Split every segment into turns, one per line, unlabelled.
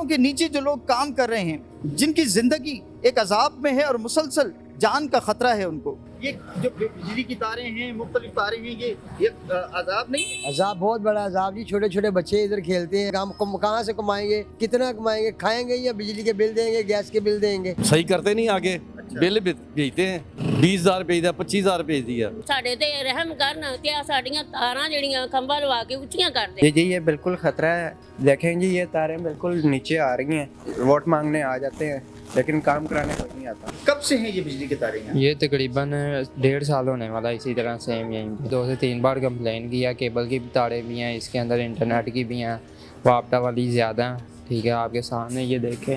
के नीचे जो लोग काम कर रहे हैं, जिनकी जिंदगी एक अजाब में है और मुसलसल जान का खतरा है उनको, ये जो बिजली की तारें हैं, मुख्तलिफ तारें हैं, ये अजाब नहीं है?
अजाब बहुत बड़ा अजाब जी। छोटे छोटे बच्चे इधर खेलते हैं, काम कहाँ से कमाएंगे, कितना कमाएंगे, खाएंगे या बिजली के बिल देंगे, गैस के बिल देंगे।
सही करते नहीं आगे बिल भेजते हैं 20,000 भेजदा 25,000 भेज दिया।
ਸਾਡੇ ਤੇ ਰਹਿਮ ਕਰਨ ਤੇ ਆ ਸਾਡੀਆਂ ਤਾਰਾਂ ਜਿਹੜੀਆਂ ਖੰਭਾ ਲਵਾ ਕੇ ਉੱਚੀਆਂ ਕਰ ਦੇ।
जी जी ये बिल्कुल ख़तरा है। देखें जी ये तारें बिल्कुल नीचे आ रही हैं, वोट मांगने आ जाते हैं लेकिन काम कराने कोई नहीं आता।
कब से हैं ये बिजली की तारें यहाँ?
ये तकरीबन 1.5 साल होने वाला। इसी तरह सेम यहीं 2 से 3 बार कंप्लेन किया। केबल की भी तारें भी हैं, इसके अंदर इंटरनेट की भी हैं, वापटा वाली ज़्यादा। ठीक है, आपके सामने ये देखें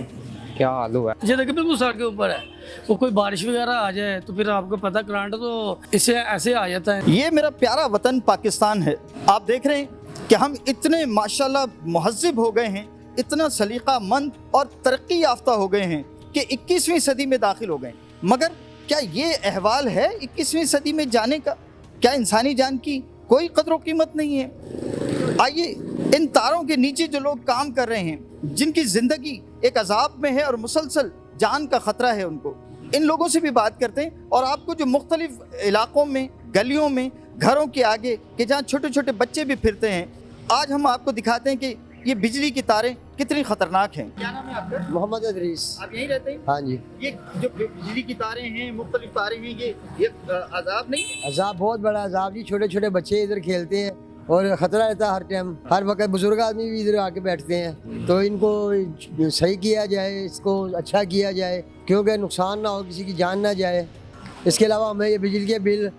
क्या हाल हुआ है।
ये देखिए बिल्कुल सड़क के ऊपर है, वो कोई बारिश वगैरह आ जाए तो फिर आपको पता करंट तो इससे ऐसे आ जाता है।
ये मेरा प्यारा वतन पाकिस्तान है। आप देख रहे हैं कि हम इतने माशाल्लाह महज़्ज़िब हो गए हैं, इतना सलीक़ामंद और तरक्की याफ्ता हो गए हैं कि 21वीं सदी में दाखिल हो गए। मगर क्या ये अहवाल है 21वीं सदी में जाने का? क्या इंसानी जान की कोई कदर व कीमत नहीं है? आइए इन तारों के नीचे जो लोग काम कर रहे हैं, जिनकी ज़िंदगी एक अजाब में है और मुसलसल जान का ख़तरा है उनको, इन लोगों से भी बात करते हैं और आपको जो मुख्तलिफ इलाक़ों में, गलियों में, घरों के आगे कि जहाँ छोटे छोटे बच्चे भी फिरते हैं, आज हम आपको दिखाते हैं कि ये बिजली की तारें कितनी खतरनाक हैं। क्या नाम है आपका?
मोहम्मद अदरीस।
आप यहीं रहते हैं?
हाँ जी।
ये जो बिजली की तारें हैं, मुख्तलिफ तारें हैं, ये अजाब नहीं है?
अजाब बहुत बड़ा अजाब जी। छोटे छोटे बच्चे इधर खेलते हैं और ख़तरा रहता है हर टाइम, हर वक्त। बुजुर्ग आदमी भी इधर आके बैठते हैं, तो इनको सही किया जाए, इसको अच्छा किया जाए, क्योंकि नुकसान ना हो, किसी की जान ना जाए। इसके अलावा हमें ये बिजली के बिल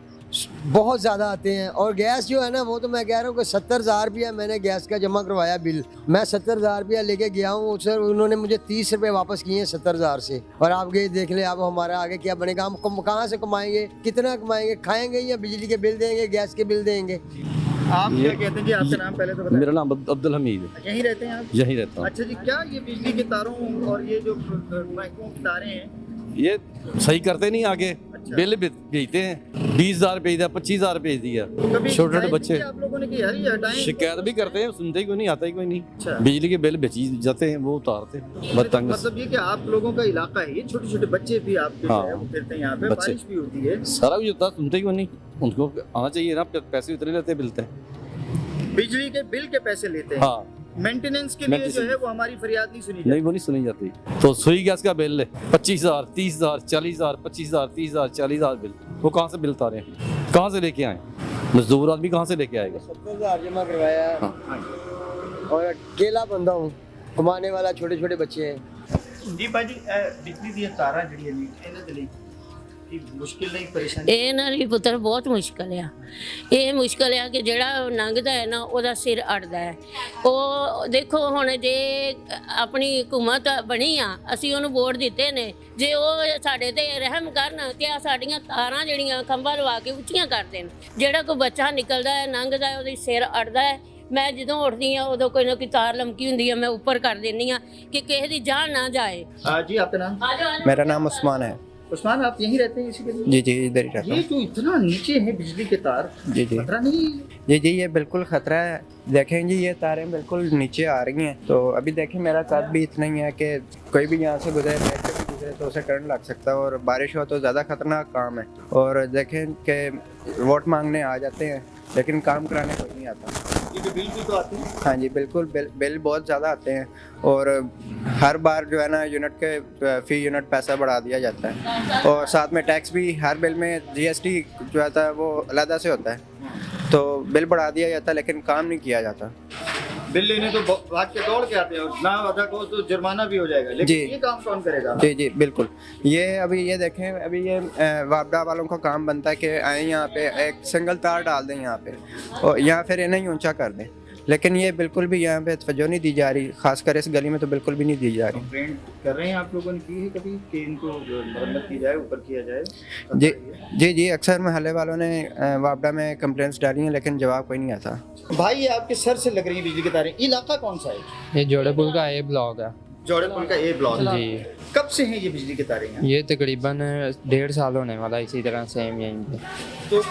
बहुत ज़्यादा आते हैं। और गैस जो है ना, वो तो मैं कह रहा हूँ कि 70,000 रुपया मैंने गैस का जमा करवाया बिल। मैं 70,000 रुपया लेके गया हूँ, सर उन्होंने मुझे 30 रुपये वापस किए हैं 70,000 से। और आप ये देख लें, अब हमारा आगे क्या बनेगा, हम कहाँ से कमाएंगे, कितना कमाएंगे, खाएंगे या बिजली के बिल देंगे, गैस के बिल देंगे।
आप क्या कहते हैं जी? आपका नाम पहले तो बताएं।
मेरा नाम अब्दुल हमीद है।
यहीं रहते हैं आप?
यहीं रहता हूँ।
अच्छा जी, क्या ये बिजली के तारों और ये जो माइकों की तारें हैं,
ये सही करते नहीं आगे बिल भेजते हैं 20,000 भेजदा 25,000 भेज दिया।
कभी
छोटे छोटे
शिकायत
बच्चे
की आप लोगों ने की है? ये हटाएं।
शिकायत भी करते हैं, सुनते ही कोई नहीं, आता ही कोई नहीं।
अच्छा।
बिजली के बिल बेची जाते हैं, वो उतारते हैं बदतंग।
मतलब ये कि आप लोगों का इलाका है, ये छोटे छोटे बच्चे भी आपके जो
हाँ।
है वो फिरते हैं यहाँ पे,
बच्चे।
बारिश भी होती है,
सारा कुछ होता है, सुनते ही कोई नहीं। उनको आना चाहिए ना, पैसे उतरे रहते मिलते हैं।
बिजली के बिल के पैसे लेते हैं।
हाँ,
मेंटेनेंस के लिए जो है वो हमारी फरियाद नहीं सुनी
नहीं
जाती।
वो नहीं सुनी जाती। तो सुई गैस का बिल 25,000 30,000 40,000 25,000 30,000 40,000 बिल, वो कहाँ से बिल उतारे, कहाँ से लेके आए? मजदूर आदमी कहाँ से लेके आएगा?
70,000 जमा करवाया है। और अकेला बंदा हूँ, कमाने वाला, छोटे छोटे बच्चे हैं।
जी भाजी, बिजली दी तारा जड़ी है इन्हां दे लई की मुश्किल नहीं, परेशानी?
ਇਹਨਾਂ ਲਈ ਪੁੱਤਰ ਬਹੁਤ ਮੁਸ਼ਕਲ ਆ। ਇਹ ਮੁਸ਼ਕਲ ਆ ਕਿ ਜਿਹੜਾ ਲੰਘਦਾ ਹੈ ਨਾ, ਉਹਦਾ ਸਿਰ ਅੜਦਾ ਹੈ। ਉਹ ਦੇਖੋ ਹੁਣ ਜੇ ਆਪਣੀ ਹਕੂਮਤ ਬਣੀ ਆ, ਅਸੀਂ ਉਹਨੂੰ ਵੋਟ ਦਿੱਤੇ ਨੇ, ਜੇ ਉਹ ਸਾਡੇ ਤੇ ਰਹਿਮ ਕਰਨ ਤੇ ਆ ਸਾਡੀਆਂ ਤਾਰਾਂ ਜਿਹੜੀਆਂ ਖੰਭਾ ਲਵਾ ਕੇ ਉੱਚੀਆਂ ਕਰ ਦੇਣ, ਜਿਹੜਾ ਕੋਈ ਬੱਚਾ ਨਿਕਲਦਾ ਹੈ, ਲੰਘਦਾ ਹੈ, ਉਹਦੇ ਸਿਰ ਅੜਦਾ ਹੈ। ਮੈਂ ਜਦੋਂ ਉੱਠਦੀ ਆ ਉਦੋਂ ਕੋਈ ਨਾ ਕੋਈ ਤਾਰ ਲਮਕੀ ਹੁੰਦੀ ਆ, ਮੈਂ ਉੱਪਰ ਕਰ ਦਿੰਦੀ ਆ ਕਿ ਕਿਸੇ ਦੀ ਜਾਨ ਨਾ ਜਾਏ।
जी आपका नाम?
मेरा नाम उस्मान है।
उस्मान, आप यहीं रहते हैं इसी के लिए?
जी जी इधर ही रहता
ये
हूँ।
जो इतना नीचे है बिजली के तार,
जी जी
खतरा नहीं है?
जी जी ये बिल्कुल ख़तरा है। देखें जी ये तारें बिल्कुल नीचे आ रही हैं, तो अभी देखें मेरा कद भी इतना ही है कि कोई भी यहाँ से गुजरे, बैठ के भी गुजरे तो उसे करंट लग सकता है, और बारिश हो तो ज़्यादा ख़तरनाक काम है। और देखें कि वोट मांगने आ जाते हैं लेकिन काम कराने कोई नहीं आता।
ये जो बिल भी तो आते हैं?
हाँ जी बिल्कुल, बिल बहुत ज़्यादा आते हैं, और हर बार जो है ना यूनिट के फ़ी यूनिट पैसा बढ़ा दिया जाता है, और साथ में टैक्स भी हर बिल में GST जो आता है वो अलग से होता है, तो बिल बढ़ा दिया जाता है लेकिन काम नहीं किया जाता।
बिल लेने तो भाग के दौड़ के आते हैं और ना अदा करो तो जुर्माना भी हो जाएगा, लेकिन
जी।
ये काम कौन करेगा?
जी जी बिल्कुल। ये अभी ये देखें, अभी ये वापडा वालों का काम बनता है कि आए यहाँ पे एक सिंगल तार डाल दें यहाँ पे, और यहाँ फिर इन्हें ही ऊंचा कर दें, लेकिन ये बिल्कुल भी यहाँ पे तवज्जो नहीं दी जा रही, खासकर इस गली में तो बिल्कुल भी नहीं दी जा रही।
कंप्लेंट कर रहे हैं आप लोगों ने की है कभी कि इनको मरम्मत की जाए, ऊपर किया जाए?
जी जी जी अक्सर महल्ले वालों ने वापडा में कंप्लेंट्स डाली हैं लेकिन जवाब कोई नहीं आता।
भाई ये आपके सर से लग रही है बिजली की तारें, इलाका कौन सा है?
ये जोड़े पुल का ए ब्लॉक है
जोड़ेपुर का ए ब्लॉक।
जी।
कब से हैं ये बिजली के तारे यहाँ?
ये तकरीबन 1.5 साल होने वाला है इसी तरह सेम यहीं पे।
तो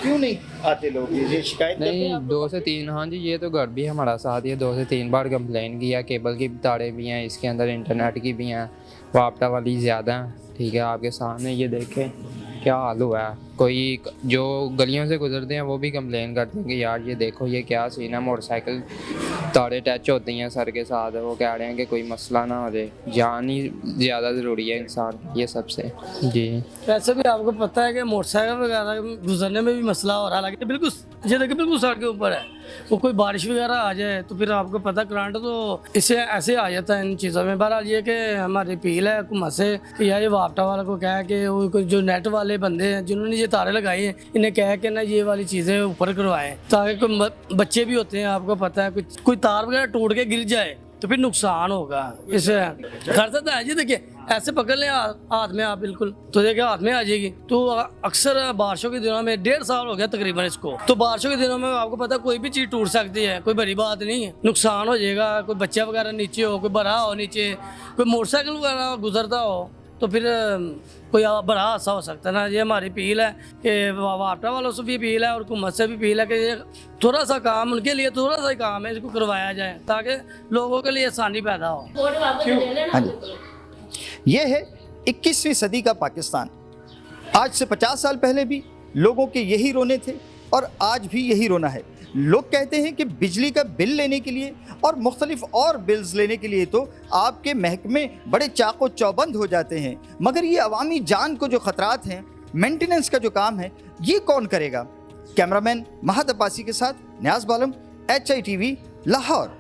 क्यों नहीं आते लोग, ये शिकायत करते हैं
नहीं,
आप?
2 से 3, हाँ जी, ये तो घर भी हमारा साथ, ये 2 से 3 बार कंप्लेन किया। केबल की तारे भी हैं इसके अंदर, इंटरनेट की भी हैं, वापटा वाली ज़्यादा हैं। ठीक है, आपके सामने ये देखें क्या हाल हुआ है। कोई जो गलियों से गुजरते हैं वो भी कंप्लेन करते हैं कि यार ये देखो ये क्या सीन है, मोटरसाइकिल तारे टच होती हैं सर के साथ। वो कह रहे हैं कि कोई मसला ना हो जाए, जान ही ज़्यादा ज़रूरी है इंसान की, ये सबसे जी।
वैसे भी आपको पता है कि मोटरसाइकिल वगैरह गुजरने में भी मसला हो रहा है, बिल्कुल ये देखिए बिल्कुल सड़क के ऊपर है। वो कोई बारिश वगैरह आ जाए तो फिर आपको पता करंट तो इससे ऐसे आ जाता है इन चीज़ों में। बहरहाल ये कि हमारी अपील है हुकूमत से कि यार ये वापटा वाला को कहा कि वो जो नेट वाले बंदे हैं जिन्होंने ये तारे लगाए हैं, इन्हें कह के ना ये वाली चीज़ें ऊपर करवाएं, ताकि कोई बच्चे भी होते हैं, आपको पता है कोई तार वगैरह टूट के गिर जाए तो फिर नुकसान होगा। इससे कर सकता है जी, देखिए ऐसे पकड़ लें हाथ में आप, बिल्कुल तो देखिए हाथ में आ जाएगी। तो अक्सर बारिशों के दिनों में 1.5 साल हो गया तकरीबन इसको, तो बारिशों के दिनों में आपको पता है कोई भी चीज़ टूट सकती है, कोई बड़ी बात नहीं है, नुकसान हो जाएगा। कोई बच्चा वगैरह नीचे हो, कोई बड़ा हो नीचे, कोई मोटरसाइकिल वगैरह गुजरता हो तो फिर कोई बड़ा हादसा हो सकता है ना। ये हमारी अपील है कि वापटा वालों से भी अपील है और हुकूमत से भी अपील है कि ये थोड़ा सा काम उनके लिए थोड़ा सा ही काम है, इसको करवाया जाए ताकि लोगों के लिए आसानी पैदा हो।
हाँ जी, ये है 21वीं सदी का पाकिस्तान। आज से 50 साल पहले भी लोगों के यही रोने थे और आज भी यही रोना है। लोग कहते हैं कि बिजली का बिल लेने के लिए और मुख्तलिफ और बिल्स लेने के लिए तो आपके महकमे बड़े चाको चौबंद हो जाते हैं, मगर ये अवामी जान को जो ख़तरात हैं, मेंटेनेंस का जो काम है, ये कौन करेगा? कैमरामैन महद अब्बासी के साथ न्याज बालम, HITV लाहौर।